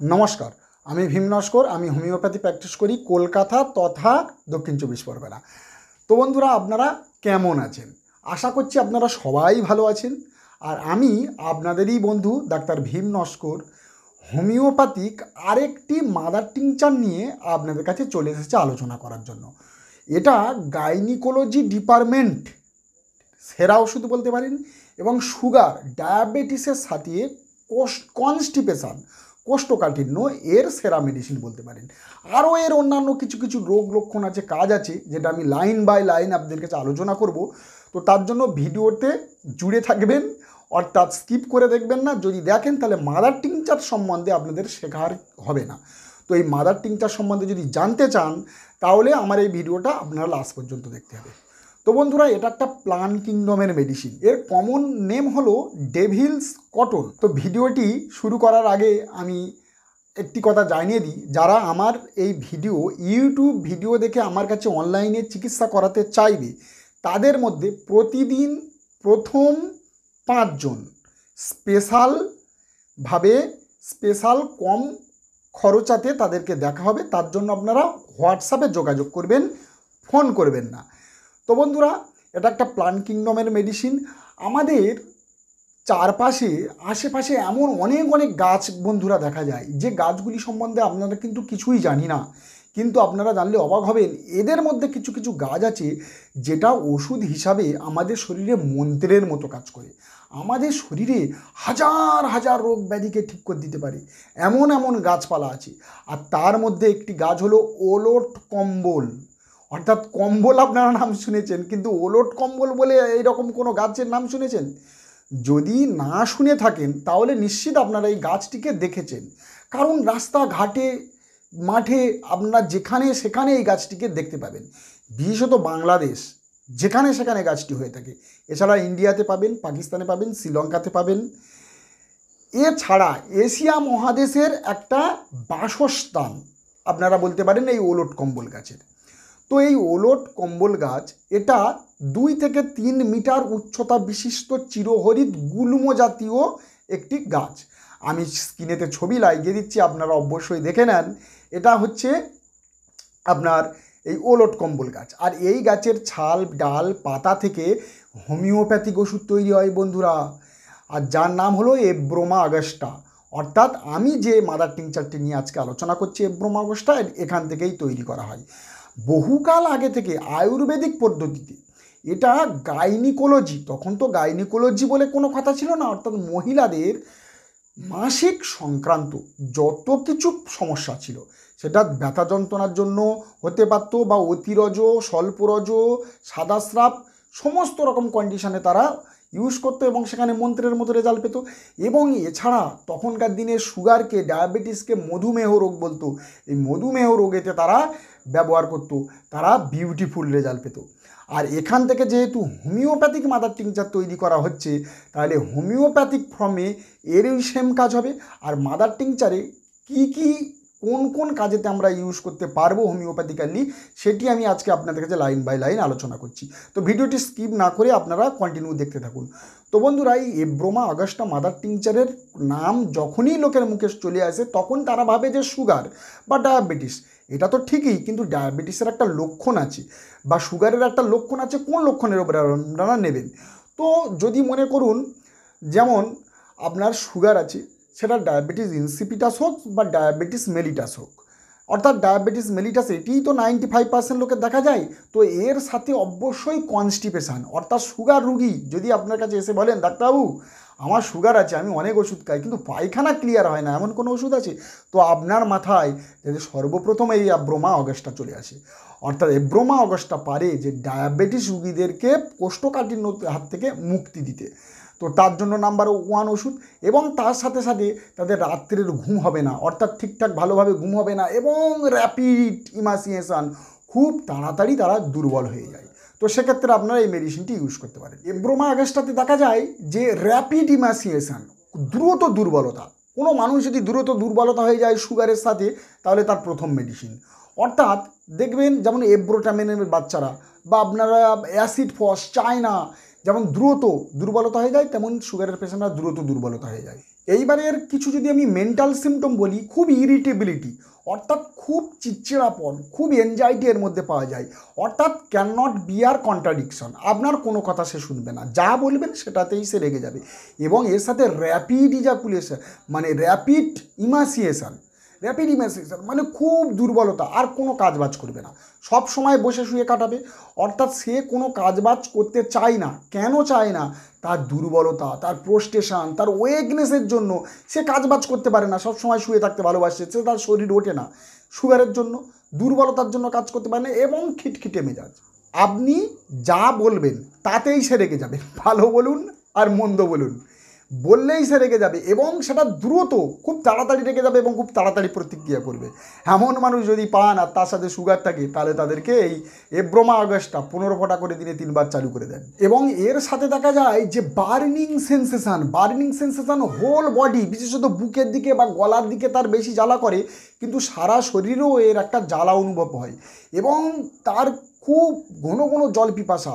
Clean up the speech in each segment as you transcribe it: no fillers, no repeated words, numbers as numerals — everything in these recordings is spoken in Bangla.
নমস্কার, আমি ভীম নস্কর। আমি হোমিওপ্যাথি প্র্যাকটিস করি কলকাতা তথা দক্ষিণ চব্বিশ পরগনা। তো বন্ধুরা, আপনারা কেমন আছেন? আশা করছি আপনারা সবাই ভালো আছেন। আর আমি আপনাদেরই বন্ধু ডাক্তার ভীম নস্কর হোমিওপ্যাথিক আরেকটি মাদার টিংচার নিয়ে আপনাদের কাছে চলে এসেছে আলোচনা করার জন্য। এটা গাইনিকোলজি ডিপার্টমেন্ট সেরা ওষুধ বলতে পারেন, এবং সুগার, ডায়াবেটিসের সাথে কনস্টিপেশন, কোষ্ঠকাঠিন্য এর সেরা মেডিসিন বলতে পারেন। আরও এর অন্যান্য কিছু কিছু রোগ লক্ষণ আছে, কাজ আছে, যেটা আমি লাইন বাই লাইন আপনাদের কাছে আলোচনা করব। তো তার জন্য ভিডিওতে জুড়ে থাকবেন, অর্থাৎ স্কিপ করে দেখবেন না। যদি দেখেন তাহলে মাদার টিংচার সম্বন্ধে আপনাদের শেখার হবে না। তো এই মাদার টিংচার সম্বন্ধে যদি জানতে চান তাহলে আমার এই ভিডিওটা আপনারা লাস্ট পর্যন্ত দেখতে হবে। তো বন্ধুরা, এটা একটা প্লান্ট কিংডমের মেডিসিন। এর কমন নেম হলো ডেভিলস কটন। তো ভিডিওটি শুরু করার আগে আমি একটি কথা জানিয়ে দিই, যারা আমার এই ইউটিউব ভিডিও দেখে আমার কাছে অনলাইনে চিকিৎসা করাতে চাইবে, তাদের মধ্যে প্রতিদিন প্রথম 5 জন স্পেশাল কম খরচাতে তাদেরকে দেখা হবে। তার জন্য আপনারা হোয়াটসঅ্যাপে যোগাযোগ করবেন, ফোন করবেন না। তো বন্ধুরা, এটা একটা প্লান্ট কিংডমের মেডিসিন। আমাদের চারপাশে আশেপাশে এমন অনেক অনেক গাছ বন্ধুরা দেখা যায়, যে গাছগুলি সম্বন্ধে আপনারা কিন্তু কিছুই জানি না, কিন্তু আপনারা জানলে অবাক হবেন। এদের মধ্যে কিছু কিছু গাছ আছে যেটা ওষুধ হিসাবে আমাদের শরীরে মন্ত্রের মতো কাজ করে। আমাদের শরীরে হাজার হাজার রোগ ব্যাধিকে ঠিক করে দিতে পারে, এমন এমন গাছপালা আছে। আর তার মধ্যে একটি গাছ হলো ওলট কম্বল। অর্থাৎ কম্বল আপনারা নাম শুনেছেন, কিন্তু ওলট কম্বল বলে এইরকম কোনো গাছের নাম শুনেছেন? যদি না শুনে থাকেন তাহলে নিশ্চিত আপনারা এই গাছটিকে দেখেছেন, কারণ রাস্তাঘাটে, মাঠে, আপনারা যেখানে সেখানে এই গাছটিকে দেখতে পাবেন। বিশেষত বাংলাদেশ, যেখানে সেখানে গাছটি হয়ে থাকে। এছাড়া ইন্ডিয়াতে পাবেন, পাকিস্তানে পাবেন, শ্রীলঙ্কাতে পাবেন। এছাড়া এশিয়া মহাদেশের একটা বাসস্থান আপনারা বলতে পারেন এই ওলট কম্বল গাছের। তো এই ওলট কম্বল গাছ, এটা 2 থেকে 3 মিটার উচ্চতা বিশিষ্ট চিরহরিৎ গুল্ম জাতীয় একটি গাছ। আমি স্ক্রিনেতে ছবি লাগিয়ে দিচ্ছি, আপনারা অবশ্যই দেখে নেন। এটা হচ্ছে আপনার এই ওলট কম্বল গাছ। আর এই গাছের ছাল, ডাল, পাতা থেকে হোমিওপ্যাথিক ওষুধ তৈরি হয় বন্ধুরা, আর যার নাম হলো এব্রোমা আগস্টা। অর্থাৎ আমি যে মাদার টিংচারটি নিয়ে আজকে আলোচনা করছি, এব্রোমা আগস্টা, এখান থেকেই তৈরি করা হয়। বহুকাল আগে থেকে আয়ুর্বেদিক পদ্ধতিতে এটা গাইনিকোলজি, তখন তো গাইনিকোলজি বলে কোনো কথা ছিল না, অর্থাৎ মহিলাদের মাসিক সংক্রান্ত যত কিছু সমস্যা ছিল, সেটা ব্যথা যন্ত্রণার জন্য হতে পারত, বা অতিরজ, স্বল্পরজ, সাদাস্রাব, সমস্ত রকম কন্ডিশনে তারা ইউজ করতো, এবং সেখানে মন্ত্রের মতো রেজাল্ট পেত। এবং এছাড়া তখনকার দিনে সুগারকে, ডায়াবেটিসকে মধুমেহ রোগ বলতো, এই মধুমেহ রোগেতে তারা ব্যবহার করতো, তারা বিউটিফুল রেজাল্ট পেত। আর এখান থেকে যেহেতু হোমিওপ্যাথিক মাদার টিংচার তৈরি করা হচ্ছে, তাহলে হোমিওপ্যাথিক ফর্মে এরই সেম কাজ হবে। আর মাদার টিংচারে কী কী, কোন কোন কাজেতে আমরা ইউজ করতে পারবো হোমিওপ্যাথিক্যালি, সেটি আমি আজকে আপনাদের কাছে লাইন বাই লাইন আলোচনা করছি। তো ভিডিওটি স্কিপ না করে আপনারা কন্টিনিউ দেখতে থাকুন। তো বন্ধুরা, এই এব্রোমা আগস্টা মাদার টিংচারের নাম যখনই লোকের মুখে চলে আসে, তখন তারা ভাবে যে সুগার বা ডায়াবেটিস। এটা তো ঠিকই, কিন্তু ডায়াবেটিসের একটা লক্ষণ আছে, বা সুগারের একটা লক্ষণ আছে। কোন লক্ষণের উপরে আপনারা নেবেন? তো যদি মনে করুন, যেমন আপনার সুগার আছে, সেটা ডায়াবেটিস ইনসিপিটাস হোক বা ডায়াবেটিস মেলিটাস হোক, অর্থাৎ ডায়াবেটিস মেলিটাস এটিই তো 95% লোকের দেখা যায়। তো এর সাথে অবশ্যই কনস্টিপেশান, অর্থাৎ সুগার রুগী যদি আপনার কাছে এসে বলেন, ডাক্তারবাবু আমার সুগার আছে, আমি অনেক ওষুধ খাই, কিন্তু পায়খানা ক্লিয়ার হয় না, এমন কোনো ওষুধ আছে? তো আপনার মাথায় যদি সর্বপ্রথম এই এব্রোমা অগস্টা চলে আসে। অর্থাৎ এব্রোমা অগস্টা পারে যে ডায়াবেটিস রুগীদেরকে কোষ্ঠকাঠিন্যর হাত থেকে মুক্তি দিতে। তো তার জন্য নাম্বার 1 ওষুধ। এবং তার সাথে সাথে তাদের রাত্রের ঘুম হবে না, অর্থাৎ ঠিকঠাক ভালোভাবে ঘুম হবে না, এবং র্যাপিড ইমাসিয়েশান, খুব তাড়াতাড়ি তারা দুর্বল হয়ে যায়। তো সেক্ষেত্রে আপনারা এই মেডিসিনটি ইউজ করতে পারেন। এব্রোমা আগস্টাতে দেখা যায় যে র্যাপিড ইমাসিয়েশান, দ্রুত দুর্বলতা, কোনো মানুষ যদি দ্রুত দুর্বলতা হয়ে যায় সুগারের সাথে, তাহলে তার প্রথম মেডিসিন। অর্থাৎ দেখবেন যেমন এব্রোটামিনের বাচ্চারা, বা আপনারা অ্যাসিড ফস, চায়না, যেমন দ্রুত দুর্বলতা হয়ে যায়, তেমন সুগারের পেশেন্টরা দ্রুত দুর্বলতা হয়ে যায়। এইবারে এর কিছু যদি আমি মেন্টাল সিমটম বলি, খুব ইরিটেবিলিটি, অর্থাৎ খুব চিড়চিড়াপন, খুব এনজাইটি এর মধ্যে পাওয়া যায়, অর্থাৎ ক্যান নট বিয়ার কন্ট্রাডিকশন, আপনার কোনো কথা সে শুনবে না, যা বলবেন সেটাতেই সে রেগে যাবে। এবং এর সাথে র্যাপিড ইজাকুলেশন, মানে র্যাপিড ইমাসিয়েশন মানে খুব দুর্বলতা, আর কোনো কাজবাজ করবে না, সব সময় বসে শুয়ে কাটাবে, অর্থাৎ সে কোনো কাজবাজ করতে চায় না। কেন চায় না? তার দুর্বলতা, তার প্রোস্টেশন, তার ওয়েকনেসের জন্য সে কাজবাজ করতে পারে না, সব সময় শুয়ে থাকতে ভালোবাসে, সে তার শরীর ওঠে না, সুগারের জন্য, দুর্বলতার জন্য কাজ করতে পারে না, এবং খিটখিটে মেজাজ। আপনি যা বলবেন তাতেই সে রেগে যাবে, ভালো বলুন আর মন্দ বলুন, বললেই সে রেগে যাবে, এবং সেটা দ্রুত খুব তাড়াতাড়ি রেগে যাবে এবং খুব তাড়াতাড়ি প্রতিক্রিয়া করবে। এমন মানুষ যদি পান আর তার সাথে সুগার থাকে, তাহলে তাদেরকে এই এব্রোমা আগস্টটা 15 ফোঁটা করে দিনে 3 বার চালু করে দেন। এবং এর সাথে দেখা যায় যে বার্নিং সেন্সেশন হোল বডি, বিশেষত বুকের দিকে বা গলার দিকে তার বেশি জ্বালা করে, কিন্তু সারা শরীরেও এর একটা জ্বালা অনুভব হয়। এবং তার খুব ঘন ঘন জল পিপাসা,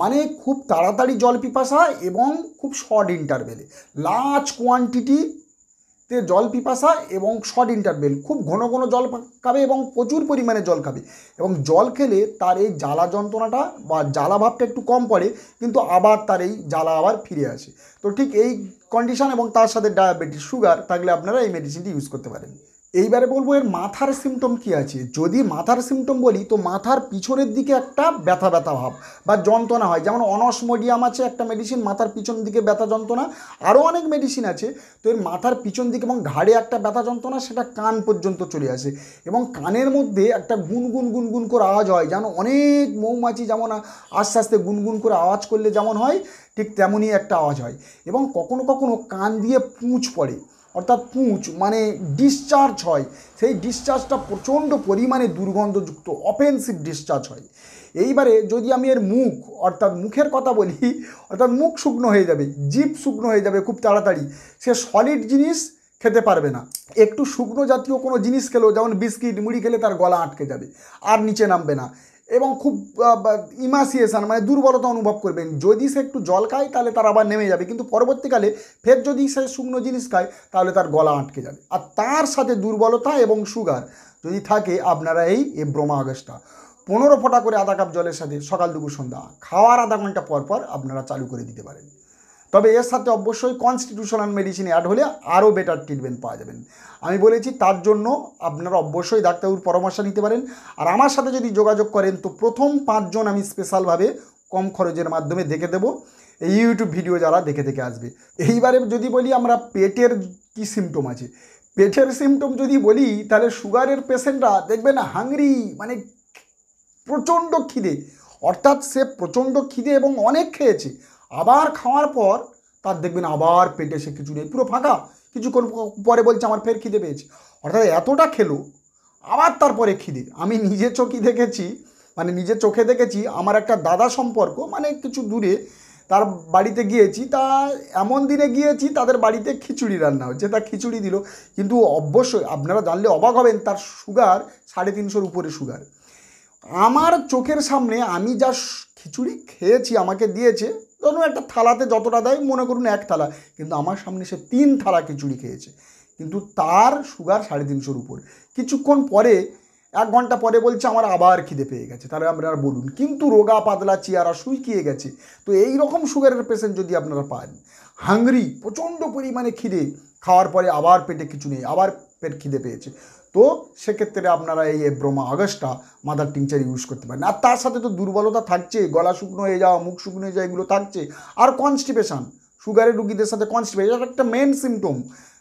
মানে খুব তাড়াতাড়ি জল পিপাসা এবং খুব শর্ট ইন্টারভেলে, লার্জ কোয়ান্টিটিতে জল পিপাসা এবং শর্ট ইন্টারভেল, খুব ঘন ঘন জল খাবে এবং প্রচুর পরিমাণে জল খাবে। এবং জল খেলে তার এই জ্বালা যন্ত্রণাটা বা জ্বালা ভাবটা একটু কম পড়ে, কিন্তু আবার তার এই জ্বালা আবার ফিরে আসে। তো ঠিক এই কন্ডিশন এবং তার সাথে ডায়াবেটিস, সুগার থাকলে আপনারা এই মেডিসিনটি ইউজ করতে পারেন। এইবারে বলবো এর মাথার সিমটম কী আছে। যদি মাথার সিমটম বলি, তো মাথার পিছনের দিকে একটা ব্যথা ব্যথা ভাব বা যন্ত্রণা হয়, যেমন অনসমোডিয়াম আছে একটা মেডিসিন, মাথার পিছন দিকে ব্যথা যন্ত্রণা, আরও অনেক মেডিসিন আছে। তো এর মাথার পিছন দিকে এবং ঘাড়ে একটা ব্যথা যন্ত্রণা, সেটা কান পর্যন্ত চলে আসে, এবং কানের মধ্যে একটা গুনগুন গুনগুন করে আওয়াজ হয়, যেন অনেক মৌমাছি যেমন আস্তে আস্তে গুনগুন করে আওয়াজ করলে যেমন হয়, ঠিক তেমনই একটা আওয়াজ হয়। এবং কখনো কখনো কান দিয়ে পুঁজ পড়ে, অর্থাৎ পুঁজ মানে ডিসচার্জ হয়, সেই ডিসচার্জটা প্রচণ্ড পরিমাণে দুর্গন্ধযুক্ত অফেন্সিভ ডিসচার্জ হয়। এইবারে যদি আমি এর মুখ, অর্থাৎ মুখের কথা বলি, অর্থাৎ মুখ শুকনো হয়ে যাবে, জিভ শুকনো হয়ে যাবে খুব তাড়াতাড়ি, সে সলিড জিনিস খেতে পারবে না, একটু শুকনো জাতীয় কোনো জিনিস খেলেও, যেমন বিস্কিট মুড়ি খেলে তার গলা আটকে যাবে, আর নিচে নামবে না, এবং খুব ইমাসিয়েশন মানে দুর্বলতা অনুভব করবেন। যদি সে একটু জল খায় তাহলে তার আবার নেমে যাবে, কিন্তু পরবর্তীকালে ফের যদি সে শুকনো জিনিস খায় তাহলে তার গলা আটকে যাবে। আর তার সাথে দুর্বলতা এবং সুগার যদি থাকে, আপনারা এই এব্রোমা আগস্টটা 15 ফোঁটা করে আধা কাপ জলের সাথে সকাল দুপুর সন্ধ্যা খাওয়ার আধা ঘন্টা পর পর আপনারা চালু করে দিতে পারেন। তবে এর সাথে অবশ্যই কনস্টিটিউশনাল মেডিসিন অ্যাড হলে আরও বেটার ট্রিটমেন্ট পাওয়া যাবেন। আমি বলেছি তার জন্য আপনারা অবশ্যই ডাক্তারবাবুর পরামর্শ নিতে পারেন। আর আমার সাথে যদি যোগাযোগ করেন, তো প্রথম 5 জন আমি স্পেশালভাবে কম খরচের মাধ্যমে দেখে দেবো, এই ইউটিউব ভিডিও যারা দেখে আসবে। এইবারে যদি বলি আমরা পেটের কী সিমটম আছে, পেটের সিমটম যদি বলি, তাহলে সুগারের পেশেন্টরা দেখবেন হাংরি, মানে প্রচণ্ড খিদে, অর্থাৎ সে প্রচণ্ড খিদে এবং অনেক খেয়েছে, আবার খাওয়ার পর তার দেখবেন আবার পেটে সে কিছু নেই, পুরো ফাঁকা, কিছুক্ষণ পরে বলছে আমার ফের খিদে পেয়েছে, অর্থাৎ এতটা খেলো আবার তারপরে খিদে। আমি নিজে চোখে দেখেছি, মানে নিজের চোখে দেখেছি, আমার একটা দাদা সম্পর্ক, মানে কিছু দূরে, তার বাড়িতে গিয়েছি, তা এমন দিনে গিয়েছি তাদের বাড়িতে খিচুড়ি রান্না হচ্ছে, তা খিচুড়ি দিল, কিন্তু অবশ্যই আপনারা জানলে অবাক হবেন, তার সুগার 350-এর উপরে সুগার। আমার চোখের সামনে আমি যা খিচুড়ি খেয়েছি, আমাকে দিয়েছে, ধরুন একটা থালাতে যতটা দেয় মনে করুন 1 থালা, কিন্তু আমার সামনে সে 3 থালা খিচুড়ি খেয়েছে, কিন্তু তার সুগার 350-এর উপর। কিছুক্ষণ পরে, 1 ঘন্টা পরে বলছে আমার আবার খিদে পেয়ে গেছে, তাহলে আপনারা বলুন, কিন্তু রোগা পাতলা চেহারা, শুকিয়ে গেছে। তো এই রকম সুগারের পেশেন্ট যদি আপনারা পান, হাংরি, প্রচণ্ড পরিমাণে খিদে, খাওয়ার পরে আবার পেটে কিছু নেই, আবার পেট খিদে পেয়েছে, তো সেক্ষেত্রে আপনারা এই এব্রোমা আগস্টটা মাদার টিংচার ইউজ করতে পারেন। আর তার সাথে তো দুর্বলতা থাকছে, গলা শুকনো হয়ে যাওয়া, মুখ শুকনো হয়ে যাওয়া, এগুলো থাকছে, আর কনস্টিপেশন, সুগারের রুগীদের সাথে কনস্টিপেশন, এটা একটা মেন সিমটম।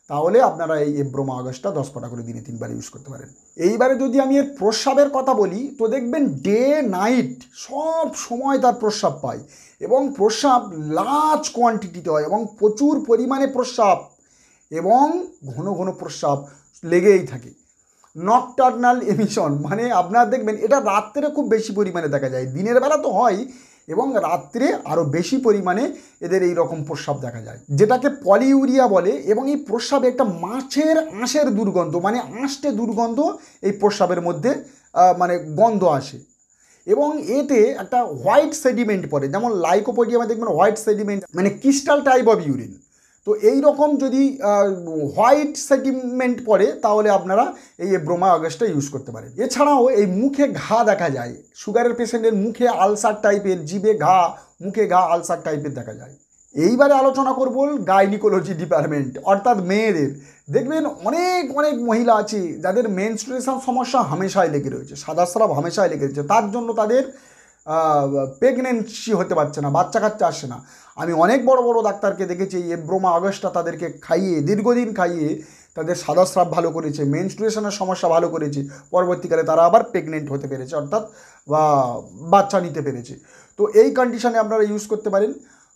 তাহলে আপনারা এই এব্রোমা আগস্টটা 10 ফোঁটা করে দিনে 3 বার ইউজ করতে পারেন। এইবারে যদি আমি এর প্রস্রাবের কথা বলি, তো দেখবেন ডে নাইট সব সময় তার প্রস্রাব পায়, এবং প্রস্রাব লার্জ কোয়ান্টিটিতে হয়, এবং প্রচুর পরিমাণে প্রস্রাব, এবং ঘন ঘন প্রস্রাব লেগেই থাকে। নকটার্নাল এমিশন, মানে আপনারা দেখবেন এটা রাত্রে খুব বেশি পরিমাণে দেখা যায়, দিনের বেলা তো হয়, এবং রাত্রে আরও বেশি পরিমাণে এদের এই রকম প্রস্রাব দেখা যায়, যেটাকে পলিউরিয়া বলে। এবং এই প্রস্রাবে একটা মাছের আঁশের দুর্গন্ধ, মানে আঁশটে দুর্গন্ধ এই প্রস্রাবের মধ্যে মানে গন্ধ আসে। এবং এতে একটা হোয়াইট সেডিমেন্ট পড়ে, যেমন লাইকোপোডিয়ামে দেখবেন হোয়াইট সেডিমেন্ট মানে ক্রিস্টাল টাইপ অফ ইউরিন। তো এই রকম যদি হোয়াইট সেডিমেন্ট পড়ে তাহলে আপনারা এই ব্রোমা অগাস্টটা ইউজ করতে পারেন। এছাড়াও এই মুখে ঘা দেখা যায়, সুগারের পেশেন্টের মুখে আলসার টাইপের, জিভে ঘা, মুখে ঘা আলসার টাইপের দেখা যায়। এইবারে আলোচনা করব গাইনিকোলজি ডিপার্টমেন্ট, অর্থাৎ মেয়েদের। দেখবেন অনেক অনেক মহিলা আছে যাদের মেনস্ট্রুয়েশন সমস্যা হামেশাই লেগে রয়েছে, সাদা স্রাব হামেশাই লেগে রয়েছে, তার জন্য তাদের প্রেগনেন্সি হতে পারছে না, বাচ্চা কাচ্চা আসছে না। আমি অনেক বড় বড় ডাক্তারকে দেখেছি এই ব্রোমা অগাস্টটা তাদেরকে খাইয়ে, দীর্ঘদিন খাইয়ে তাদের সাদা স্রাব ভালো করেছে, মেনস্ট্রুয়েশনের সমস্যা ভালো করেছে, পরবর্তীকালে তারা আবার প্রেগনেন্ট হতে পেরেছে, অর্থাৎ বাচ্চা নিতে পেরেছে। তো এই কন্ডিশনে আপনারা ইউজ করতে পারেন।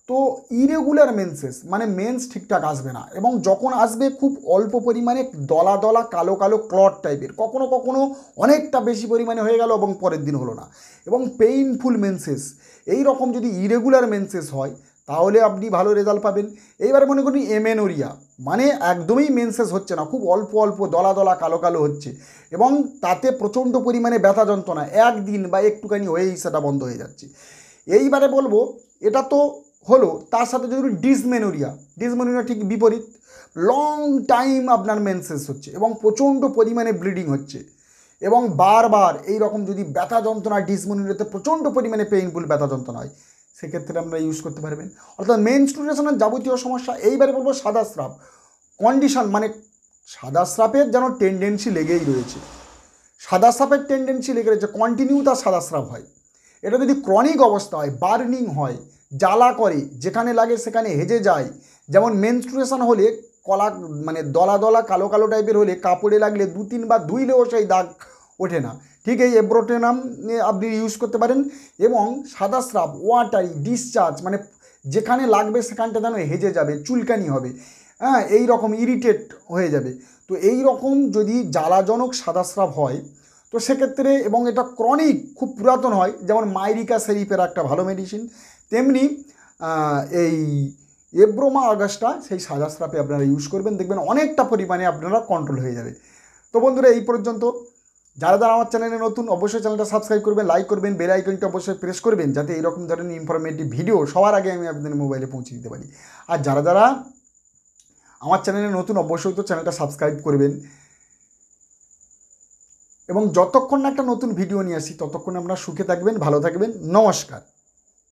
তো ইরেগুলার মেন্সেস মানে মেন্স ঠিকঠাক আসবে না, এবং যখন আসবে খুব অল্প পরিমাণে দলা দলা কালো কালো ক্লট টাইপের, কখনো কখনো অনেকটা বেশি পরিমাণে হয়ে গেল এবং পরের দিন হলো না, এবং পেইনফুল মেন্সেস। এই রকম যদি ইরেগুলার মেন্সেস হয় তাহলে আপনি ভালো রেজাল্ট পাবেন। এইবারে মনে করুন এমেনোরিয়া, মানে একদমই মেন্সেস হচ্ছে না, খুব অল্প অল্প দলা দলা কালো কালো হচ্ছে, এবং তাতে প্রচণ্ড পরিমাণে ব্যথা যন্ত্রণা, একদিন বা একটুখানি হয়েই সেটা বন্ধ হয়ে যাচ্ছে। এইবারে বলবো এটা তো হলো, তার সাথে যদি ডিসমেনোরিয়া, ডিসমেনোরিয়া ঠিক বিপরীত, লং টাইম আপনার মেন্সেস হচ্ছে এবং প্রচণ্ড পরিমাণে ব্লিডিং হচ্ছে, এবং বারবার এই রকম যদি ব্যথা যন্ত্রণা, ডিসমেনোরিয়াতে প্রচণ্ড পরিমাণে পেইনফুল ব্যথা যন্ত্রণা হয়, সেক্ষেত্রে আমরা ইউজ করতে পারবেন। অর্থাৎ মেনস্ট্রুয়েশনের যাবতীয় সমস্যা। এইবারে বলবো সাদা স্রাব কন্ডিশন, মানে সাদা স্রাবের যেন টেন্ডেন্সি লেগেই রয়েছে, সাদা স্রাবের টেন্ডেন্সি লেগে রয়েছে, কন্টিনিউ তার সাদা স্রাব হয়। এটা যদি ক্রনিক অবস্থা হয়, বার্নিং হয়, জ্বালা করে, যেখানে লাগে সেখানে হেজে যায়, যেমন মেনস্ট্রুয়েশন হলে কলা মানে দলা দলা কালো কালো টাইপের হলে কাপড়ে লাগলে 2-3 বার ধুইলেও সেই দাগ ওঠে না, ঠিক এই এব্রোটেনাম আপনি ইউজ করতে পারেন। এবং সাদা স্রাব, ওয়াটারি ডিসচার্জ, মানে যেখানে লাগবে সেখানটা যেন হেজে যাবে, চুলকানি হবে, হ্যাঁ এই রকম ইরিটেট হয়ে যাবে। তো এই রকম যদি জ্বালাজনক সাদা স্রাব হয় তো সেক্ষেত্রে, এবং এটা ক্রনিক খুব পুরাতন হয়, যেমন মাইরিকা সেরিপের একটা ভালো মেডিসিন, তেমনি এই এব্রোমা অগাস্টা সেই সাদা স্রাপে আপনারা ইউজ করবেন, দেখবেন অনেকটা পরিমাণে আপনারা কন্ট্রোল হয়ে যাবে। তো বন্ধুরা এই পর্যন্ত। যারা যারা আমার চ্যানেলে নতুন অবশ্যই চ্যানেলটা সাবস্ক্রাইব করবেন, লাইক করবেন, বেল আইকনটা অবশ্যই প্রেস করবেন, যাতে এরকম ধরনের ইনফরমেটিভ ভিডিও সবার আগে আমি আপনাদের মোবাইলে পৌঁছে দিতে পারি। আর যারা যারা আমার চ্যানেলে নতুন অবশ্যই তো চ্যানেলটা সাবস্ক্রাইব করবেন, এবং যতক্ষণ না একটা নতুন ভিডিও নিয়ে আসি ততক্ষণ আপনারা সুখে থাকবেন, ভালো থাকবেন। নমস্কার।